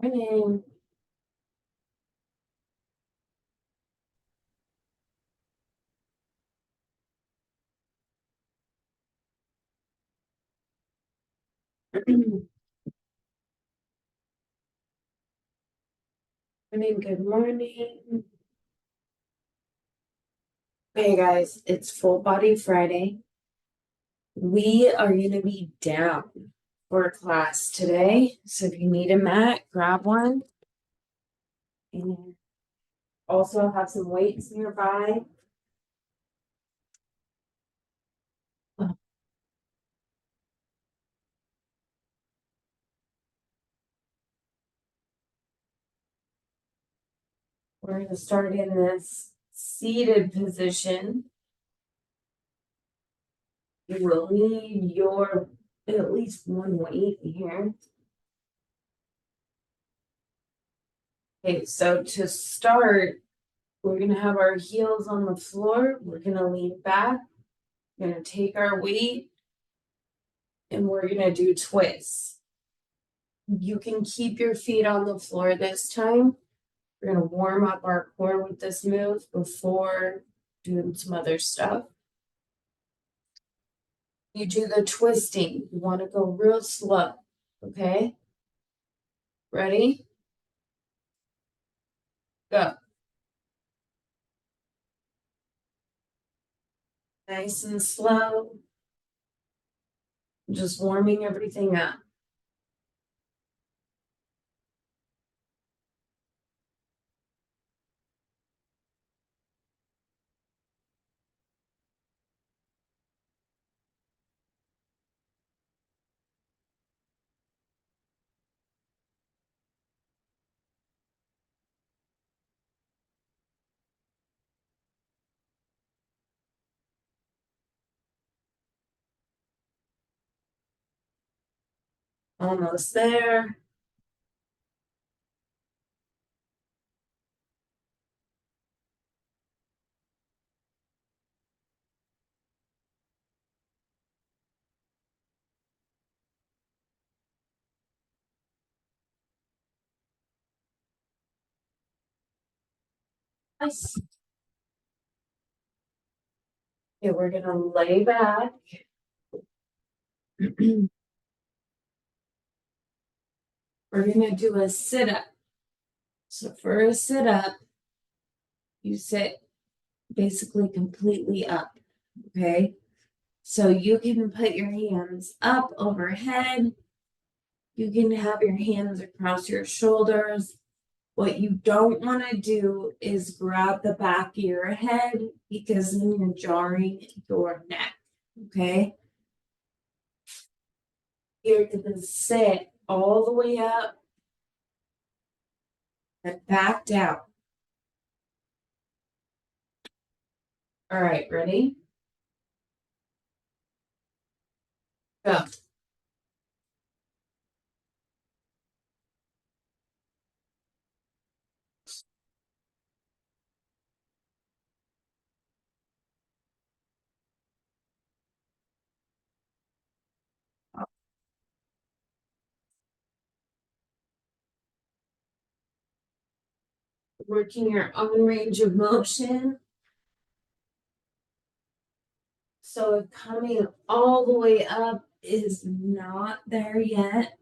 Morning. Good morning. Hey guys, it's Full Body Friday. We are going to be down for class today. So if you need a mat, grab one. And also have some weights nearby. We're going to start in this seated position. You will need your at least one weight here. Okay, so to start, we're going to have our heels on the floor. We're going to lean back. We're going to take our weight and we're going to do twists. You can keep your feet on the floor this time. We're going to warm up our core with this move before doing some other stuff. You do the twisting. You want to go real slow. Okay? Ready? Go. Nice and slow. Just warming everything up. Almost there. Nice. Okay, we're going to lay back. We're going to do a sit up. So for a sit up, you sit basically completely up. Okay. So you can put your hands up overhead. You can have your hands across your shoulders. What you don't want to do is grab the back of your head because then you're jarring your neck. Okay. You're going to sit all the way up and back down. All right, ready? Go. Working your own range of motion. So if coming all the way up is not there yet,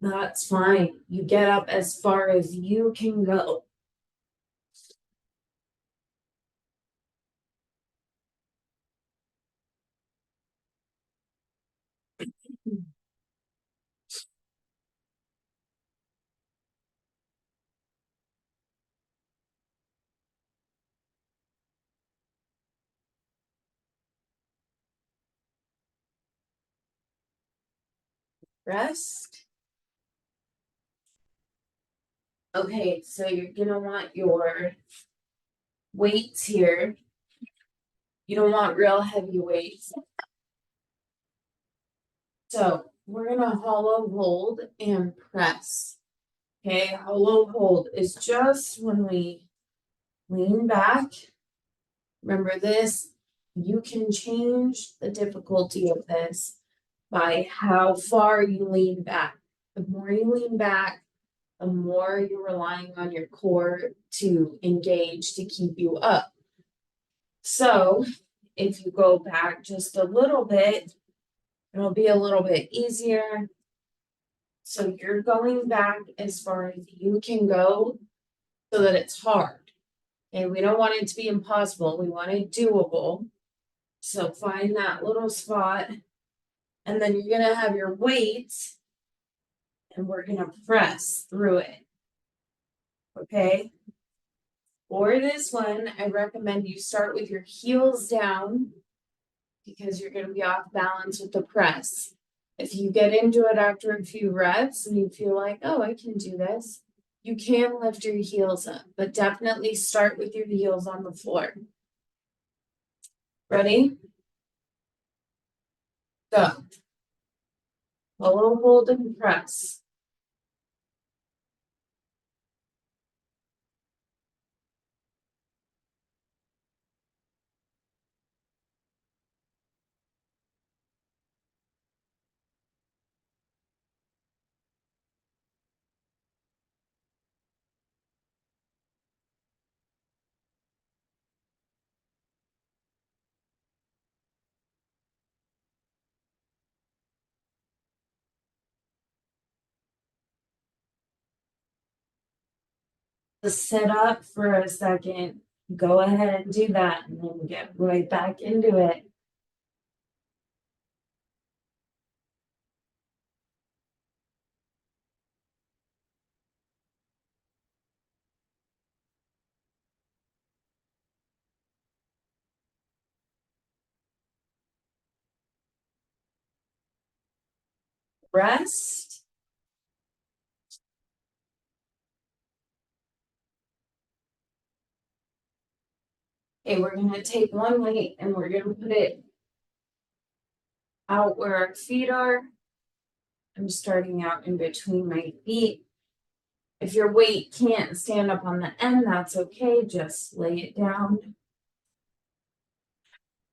that's fine. You get up as far as you can go. Rest. Okay, so you're gonna want your weights here. You don't want real heavy weights. So we're gonna hollow hold and press. Okay, hollow hold is just when we lean back. Remember this, you can change the difficulty of this by how far you lean back. The more you lean back, the more you're relying on your core to engage to keep you up. So if you go back just a little bit, it'll be a little bit easier. So you're going back as far as you can go so that it's hard. And we don't want it to be impossible. We want it doable. So find that little spot. And then you're going to have your weights and we're going to press through it. Okay. For this one, I recommend you start with your heels down because you're going to be off balance with the press. If you get into it after a few reps and you feel like, oh, I can do this, you can lift your heels up, but definitely start with your heels on the floor. Ready? Go. Hollow hold and press. Sit up for a second. Go ahead and do that and then get right back into it. Rest. Okay, we're going to take one weight and we're going to put it out where our feet are. I'm starting out in between my feet. If your weight can't stand up on the end, that's okay. Just lay it down.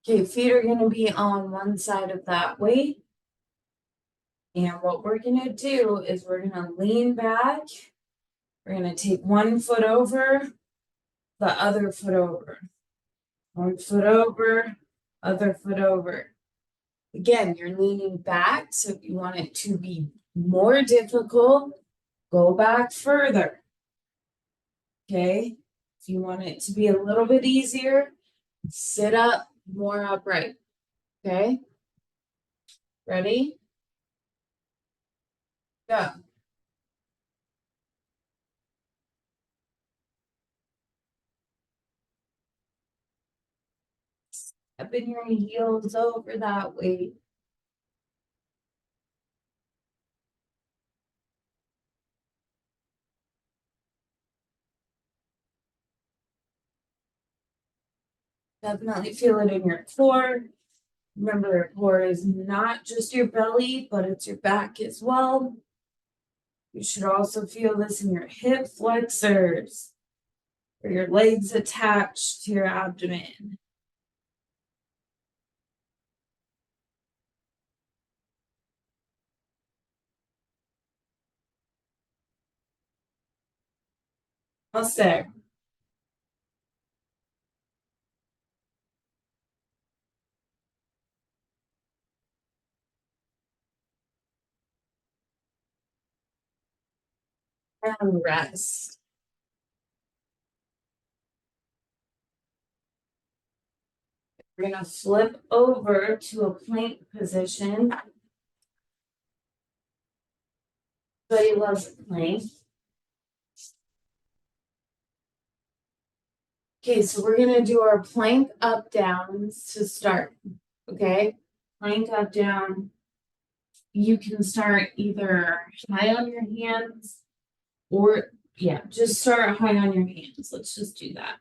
Okay, feet are going to be on one side of that weight. And what we're going to do is we're going to lean back. We're going to take one foot over, the other foot over. One foot over, other foot over. Again, you're leaning back, so if you want it to be more difficult, go back further. Okay? If you want it to be a little bit easier, sit up more upright. Okay? Ready? Go. Up in your heels over that weight. Definitely feel it in your core. Remember, your core is not just your belly, but it's your back as well. You should also feel this in your hip flexors, or your legs attached to your abdomen. Almost there. And rest. We're going to flip over to a plank position. Everybody loves a plank. Okay, so we're going to do our plank up downs to start. Okay, plank up down. You can start either high on your hands or, yeah, just start high on your hands. Let's just do that.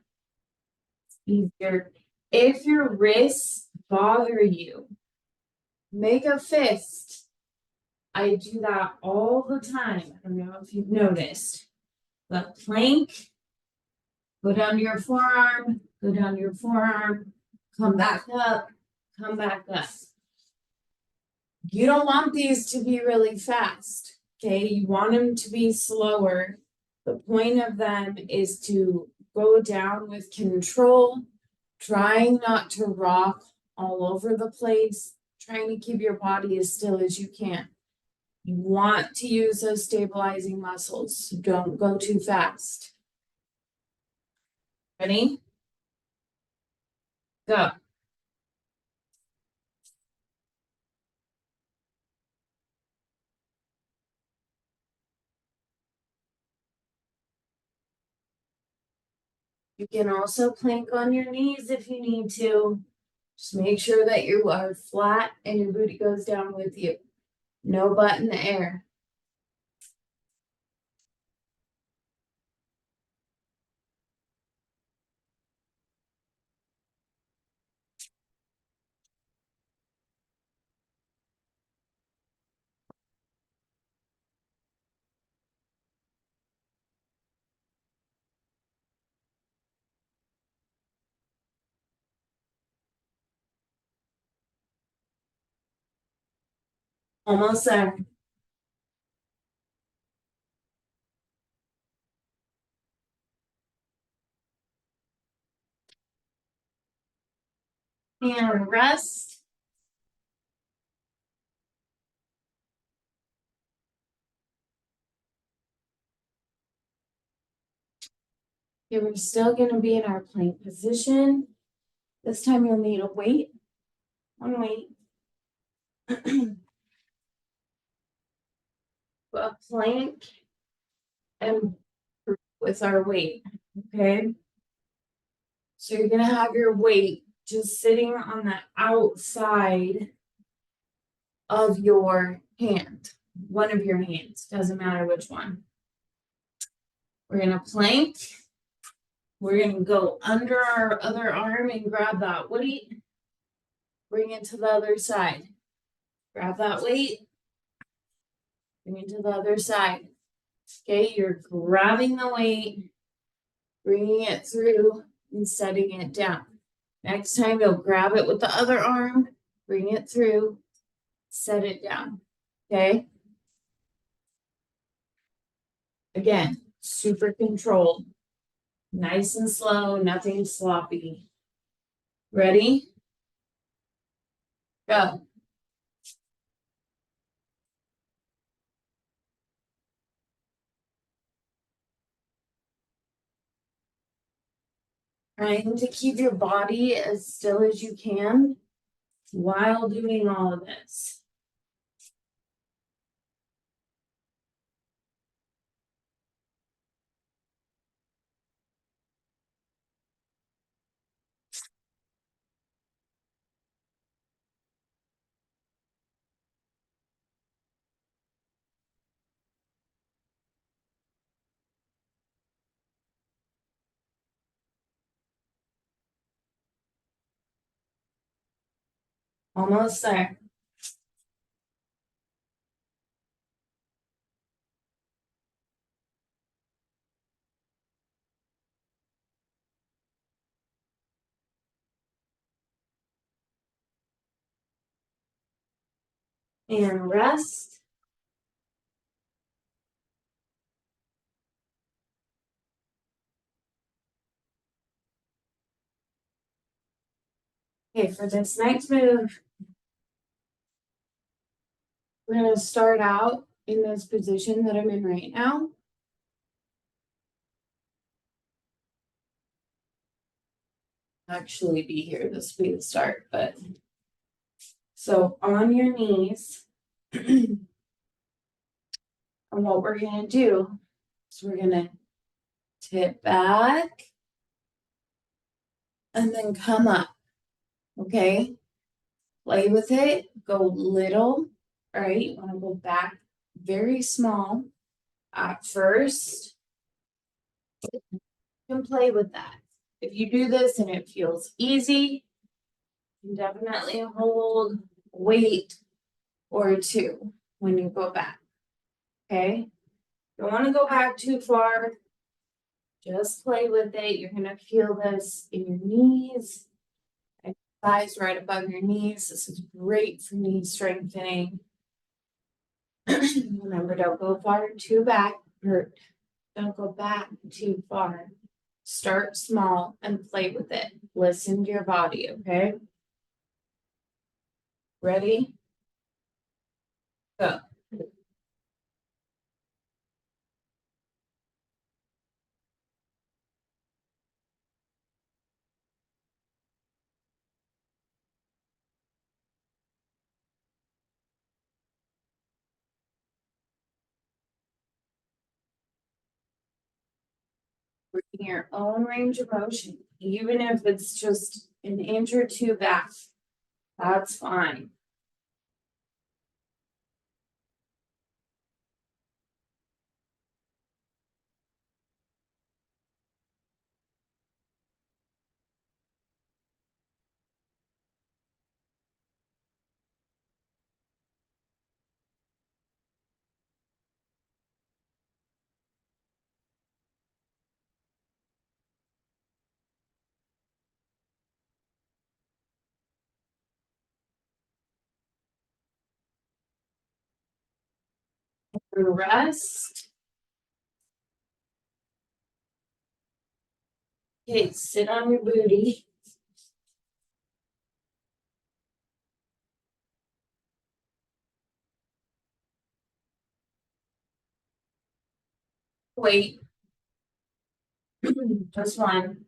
Easier. If your wrists bother you, make a fist. I do that all the time. I don't know if you've noticed. But plank, go down to your forearm, go down to your forearm, come back up, come back up. You don't want these to be really fast, okay? You want them to be slower. The point of them is to go down with control, trying not to rock all over the place, trying to keep your body as still as you can. You want to use those stabilizing muscles, so don't go too fast. Ready? Go. You can also plank on your knees if you need to. Just make sure that you are flat and your booty goes down with you. No butt in the air. Almost there. And rest. Okay, we're still going to be in our plank position. This time you'll need a weight. One weight. A plank and with our weight. Okay. So you're going to have your weight just sitting on the outside of your hand. One of your hands. Doesn't matter which one. We're going to plank. We're going to go under our other arm and grab that weight. Bring it to the other side. Grab that weight. Bring it to the other side. Okay, you're grabbing the weight, bringing it through, and setting it down. Next time, you'll grab it with the other arm, bring it through, set it down. Okay? Again, super controlled. Nice and slow, nothing sloppy. Ready? Go. Trying to keep your body as still as you can while doing all of this. Almost there. And rest. Okay, for this next move, we're going to start out in this position that I'm in right now. Actually be here, this will be the start, but so on your knees. And what we're going to do is we're going to tip back and then come up. Okay, play with it, go little. All right, you want to go back very small at first. You can play with that. If you do this and it feels easy, you can definitely hold weight or two when you go back. Okay? Don't want to go back too far. Just play with it. You're going to feel this in your knees. Thighs right above your knees. This is great for knee strengthening. Remember, don't go far too back, or don't go back too far. Start small and play with it. Listen to your body, okay? Ready? Go. Bring your own range of motion, even if it's just an inch or two back. That's fine. Rest. Okay, sit on your booty. Wait. Just one.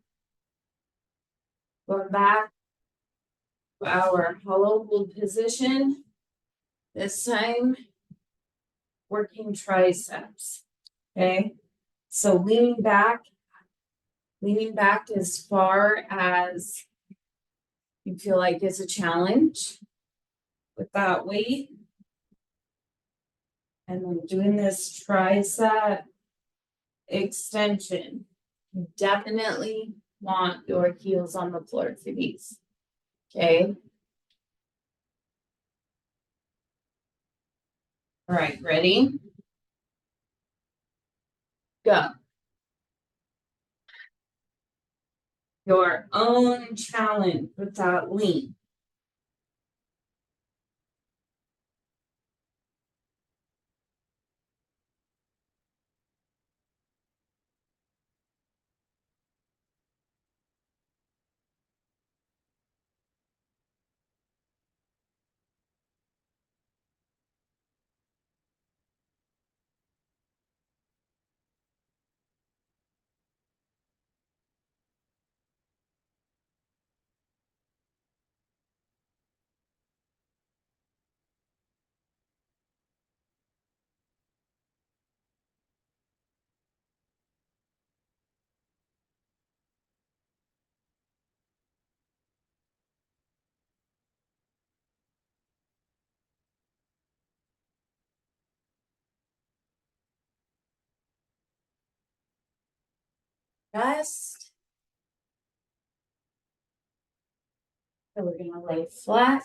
Go back to our hollow hold position. This time, working triceps. Okay. So leaning back as far as you feel like is a challenge with that weight. And then doing this tricep extension. You definitely want your heels on the floor for these. Okay. All right, ready? Go. Your own challenge with that lean. Rest. So we're gonna lay flat.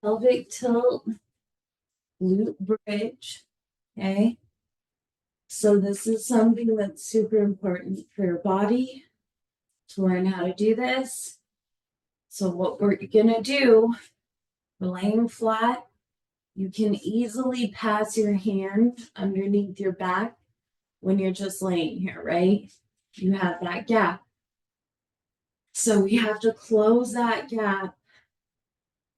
Pelvic tilt, glute bridge. Okay. So this is something that's super important for your body to learn how to do this. So what we're gonna do, we're laying flat. You can easily pass your hand underneath your back when you're just laying here, right? You have that gap. So we have to close that gap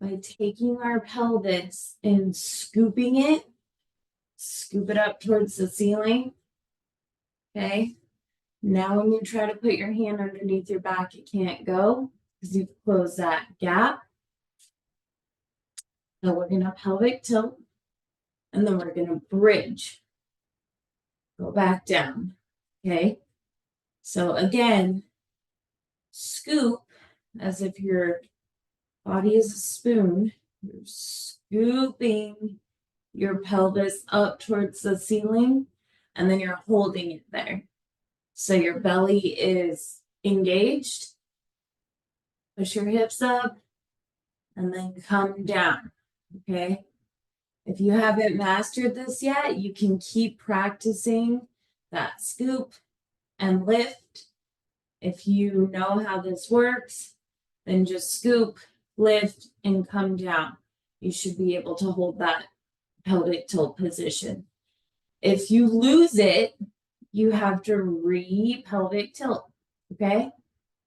by taking our pelvis and scooping it. Scoop it up towards the ceiling. Okay. Now when you try to put your hand underneath your back, it can't go because you've closed that gap. So we're gonna pelvic tilt and then we're gonna bridge. Go back down. Okay. So again, scoop as if your body is a spoon. You're scooping your pelvis up towards the ceiling and then you're holding it there. So your belly is engaged. Push your hips up and then come down. Okay. If you haven't mastered this yet, you can keep practicing that scoop and lift. If you know how this works, then just scoop, lift, and come down. You should be able to hold that pelvic tilt position. If you lose it, you have to re-pelvic tilt, okay?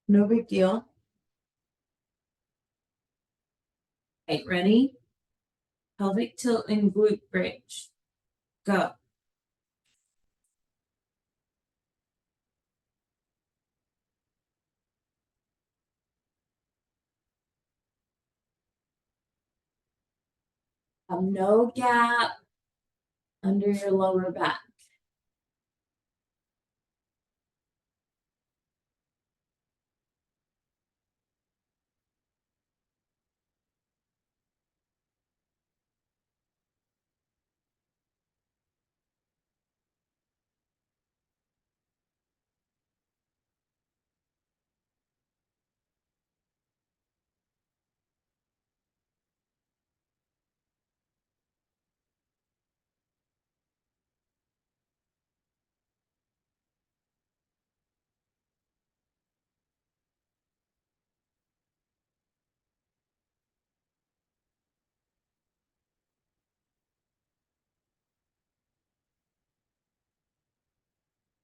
No big deal. Okay, ready? Pelvic tilt and glute bridge. Go. No gap under your lower back.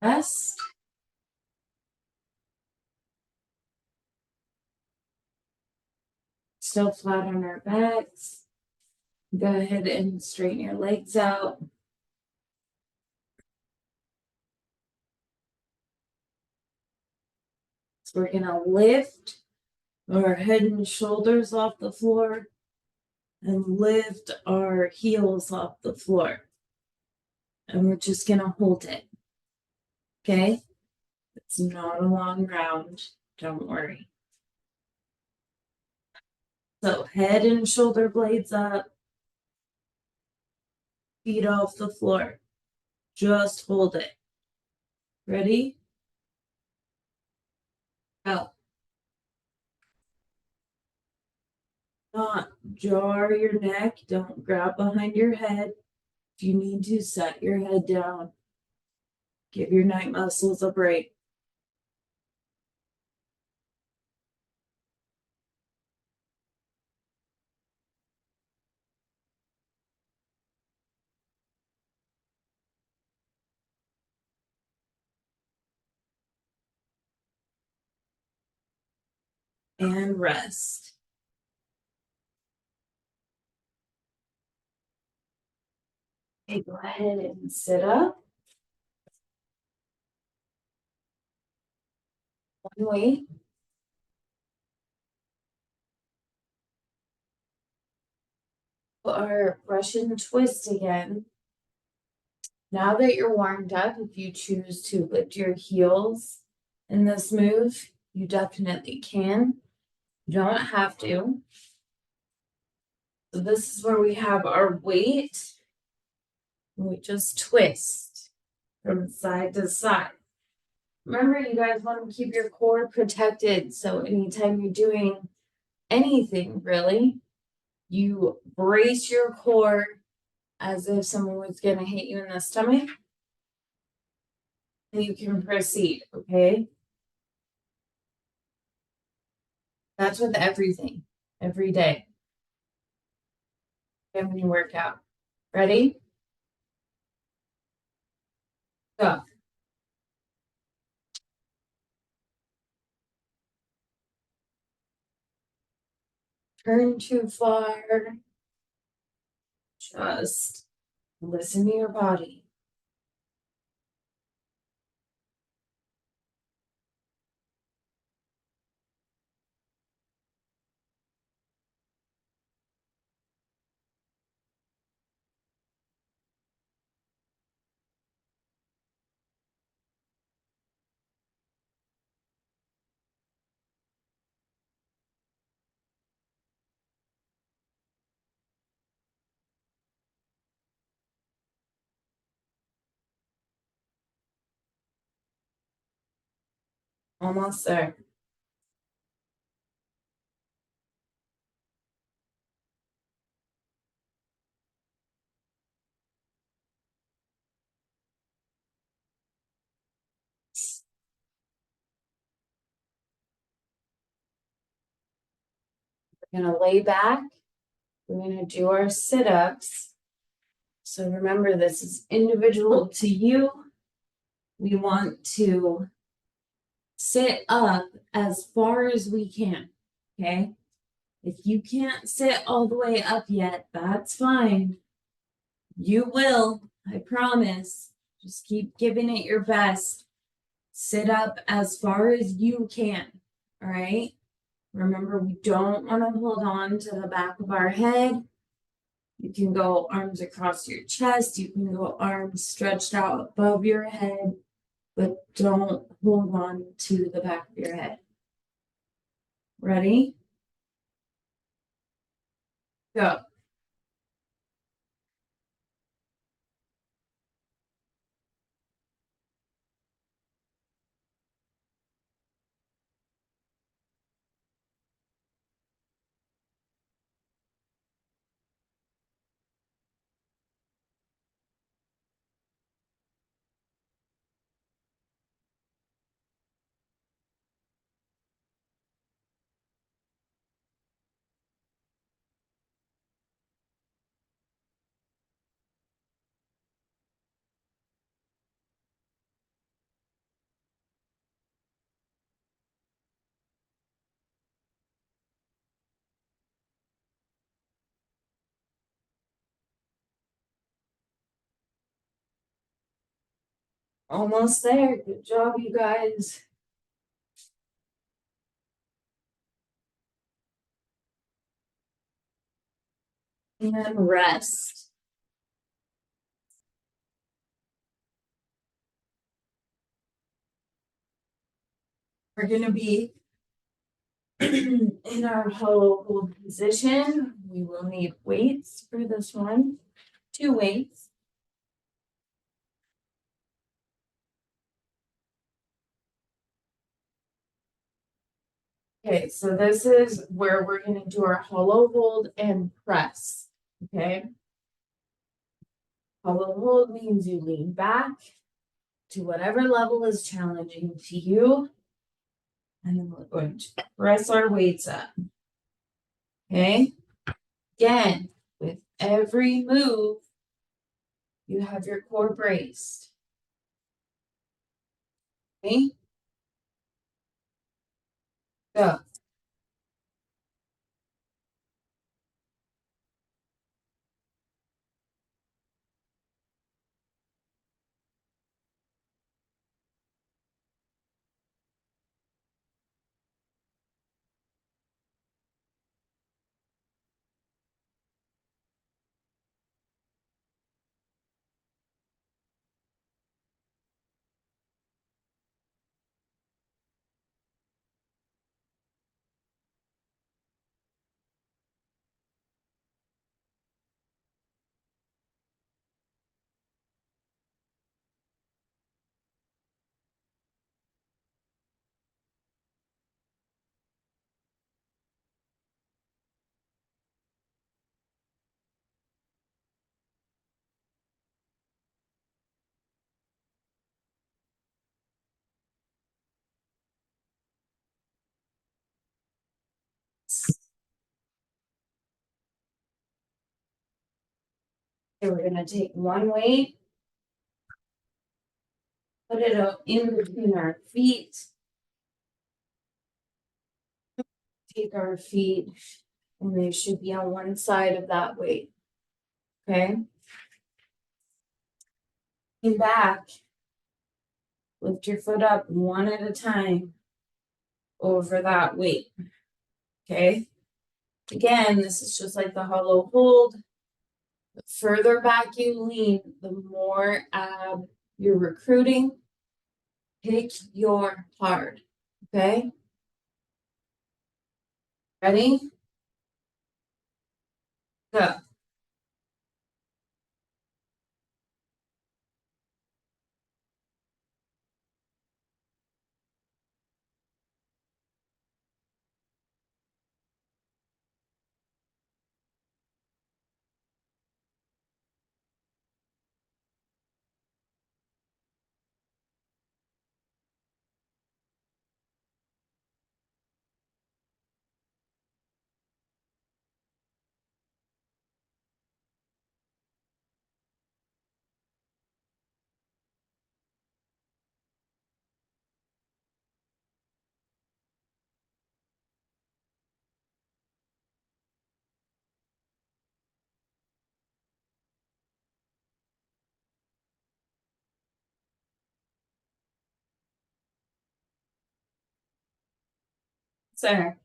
Rest. Still flat on our backs. Go ahead and straighten your legs out. So we're gonna lift our head and shoulders off the floor and lift our heels off the floor. And we're just gonna hold it. Okay? It's not a long round. Don't worry. So head and shoulder blades up, feet off the floor. Just hold it. Ready? Go. Not jar your neck. Don't grab behind your head. If you need to, set your head down. Give your neck muscles a break. And rest. Okay, go ahead and sit up. One weight. Our Russian twist again. Now that you're warmed up, if you choose to lift your heels in this move, you definitely can. You don't have to. So this is where we have our weight. And we just twist from side to side. Remember, you guys want to keep your core protected. So anytime you're doing anything really, you brace your core as if someone was going to hit you in the stomach. And you can proceed, okay? That's with everything, every day. And when you work out. Ready? Go. Turn too far. Just listen to your body. Almost there. We're gonna lay back. We're gonna do our sit-ups. So remember, this is individual to you. We want to sit up as far as we can, okay? If you can't sit all the way up yet, that's fine. You will, I promise. Just keep giving it your best. Sit up as far as you can, all right? Remember, we don't want to hold on to the back of our head. You can go arms across your chest. You can go arms stretched out above your head, but don't hold on to the back of your head. Ready? Go. Almost there. Good job, you guys. And rest. We're going to be in our hollow hold position. We will need weights for this one. 2 weights. Okay, so this is where we're going to do our hollow hold and press. Okay. Hollow hold means you lean back to whatever level is challenging to you. And then we're going to press our weights up. Okay. Again, with every move, you have your core braced. Okay. Go. Okay, we're going to take one weight, put it up in between our feet. Take our feet, and they should be on one side of that weight. Okay. Lean back. Lift your foot up one at a time over that weight. Okay. Again, this is just like the hollow hold. The further back you lean, the more ab you're recruiting. Pick your hard. Okay. Ready? Go. Center.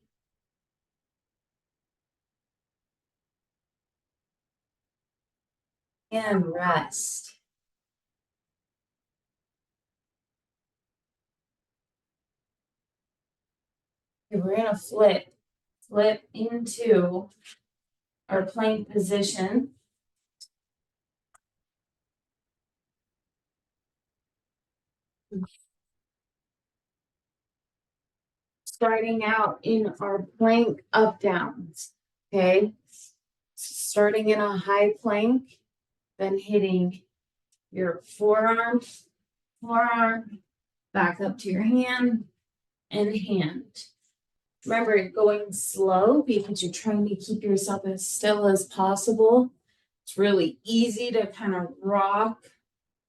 And rest. Okay, we're gonna flip into our plank position. Starting out in our plank up downs, okay? Starting in a high plank, then hitting your forearm, back up to your hand, and hand. Remember, going slow because you're trying to keep yourself as still as possible. It's really easy to kind of rock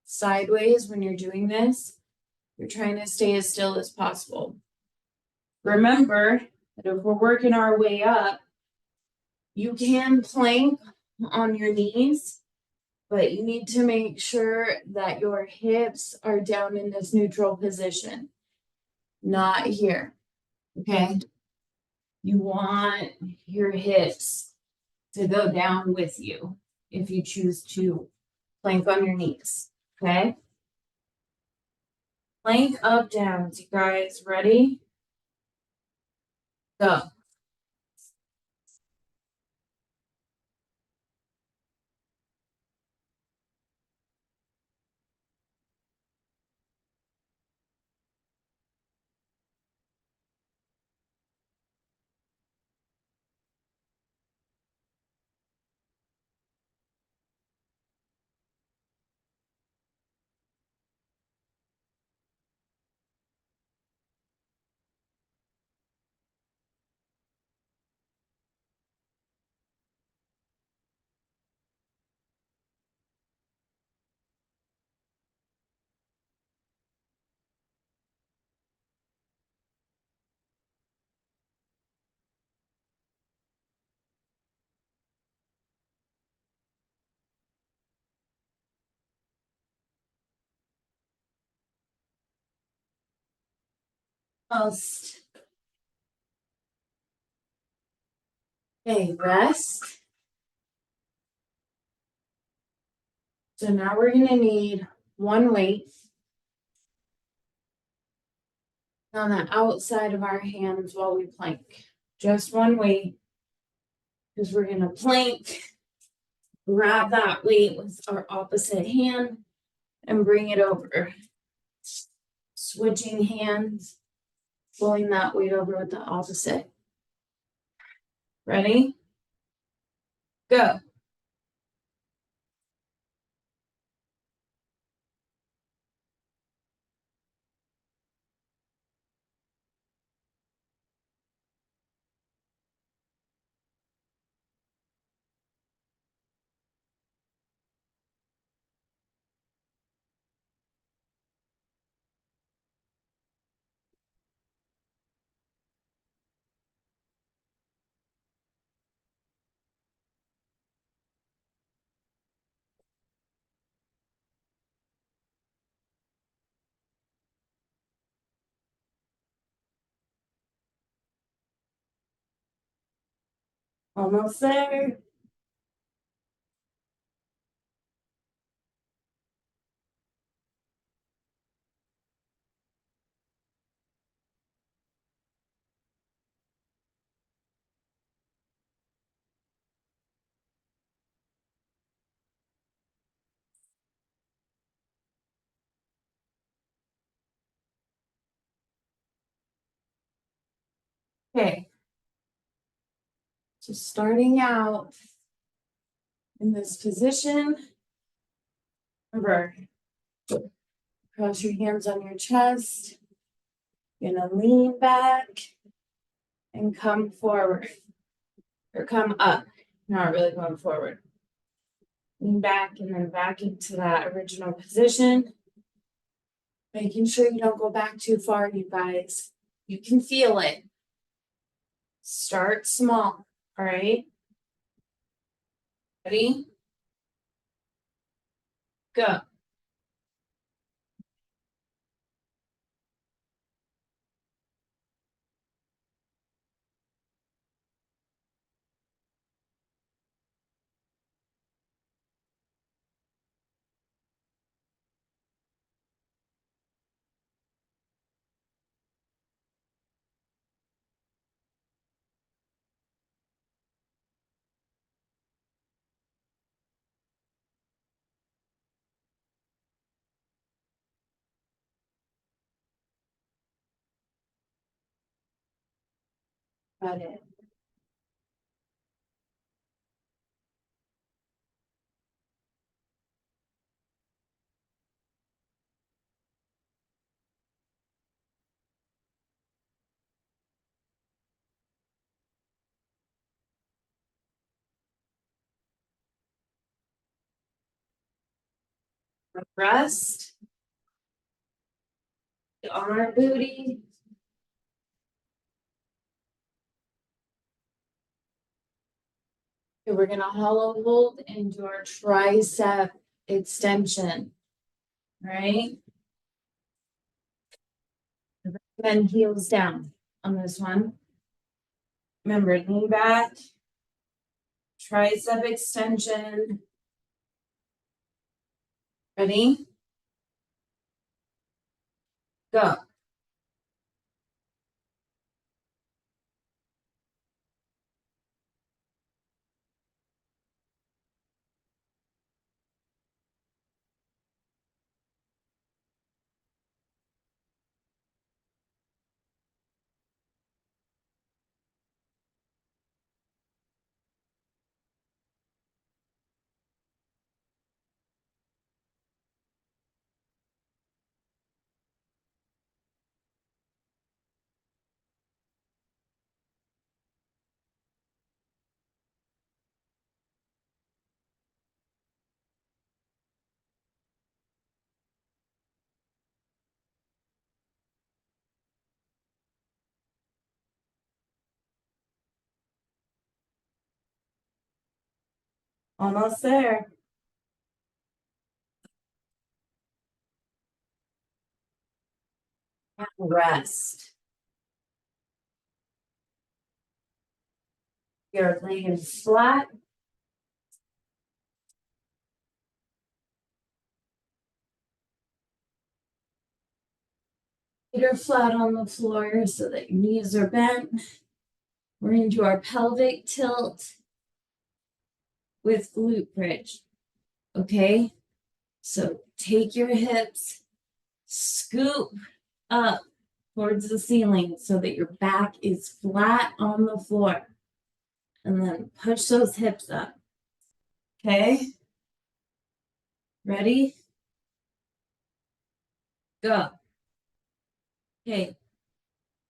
sideways when you're doing this. You're trying to stay as still as possible. Remember that if we're working our way up, you can plank on your knees, but you need to make sure that your hips are down in this neutral position, not here. Okay? You want your hips to go down with you if you choose to plank on your knees. Okay? Plank up downs, you guys. Ready? Go. Almost. Okay, rest. So now we're going to need one weight on the outside of our hands while we plank. Just one weight, because we're going to plank, grab that weight with our opposite hand, and bring it over. Switching hands, pulling that weight over with the opposite. Ready? Go. Almost there. Okay. So starting out in this position, remember, cross your hands on your chest. You're gonna lean back and come forward. Or come up. Not really going forward. Lean back and then back into that original position. Making sure you don't go back too far, you guys. You can feel it. Start small. All right. Ready? Go. Got it. Rest. The arm booty. Okay, we're gonna hollow hold into our tricep extension. Right? Then heels down on this one. Remember, lean back, tricep extension. Ready? Go. Almost there. And rest. You're laying flat. Feet are flat on the floor so that your knees are bent. We're into our pelvic tilt with glute bridge. Okay? So take your hips, scoop up towards the ceiling so that your back is flat on the floor. And then push those hips up. Okay? Ready? Go. Okay.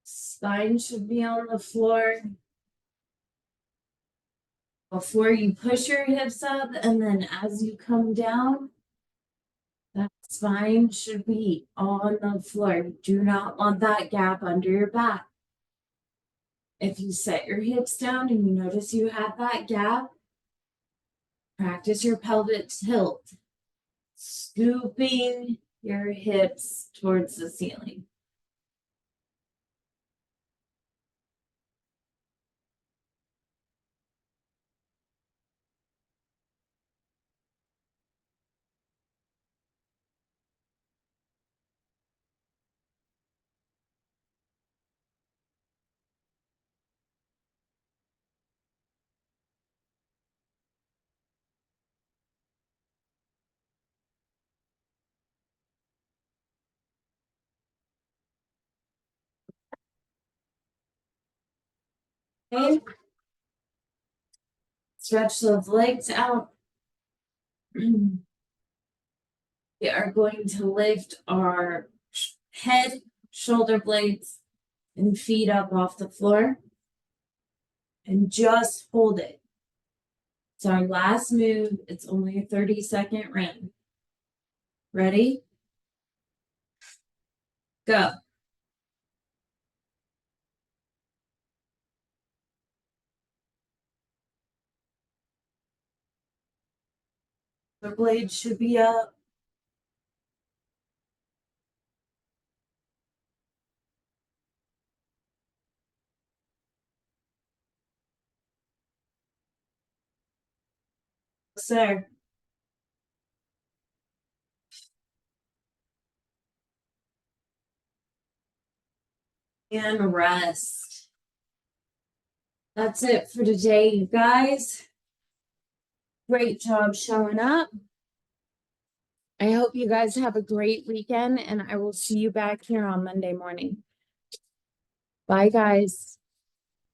Spine should be on the floor before you push your hips up, and then as you come down, that spine should be on the floor. You do not want that gap under your back. If you set your hips down and you notice you have that gap, practice your pelvic tilt, scooping your hips towards the ceiling. Okay? Stretch those legs out. We are going to lift our head, shoulder blades, and feet up off the floor. And just hold it. It's our last move. It's only a 30-second round. Ready? Go. The blade should be up. Sir. And rest. That's it for today, you guys. Great job showing up. I hope you guys have a great weekend, and I will see you back here on Monday morning. Bye, guys.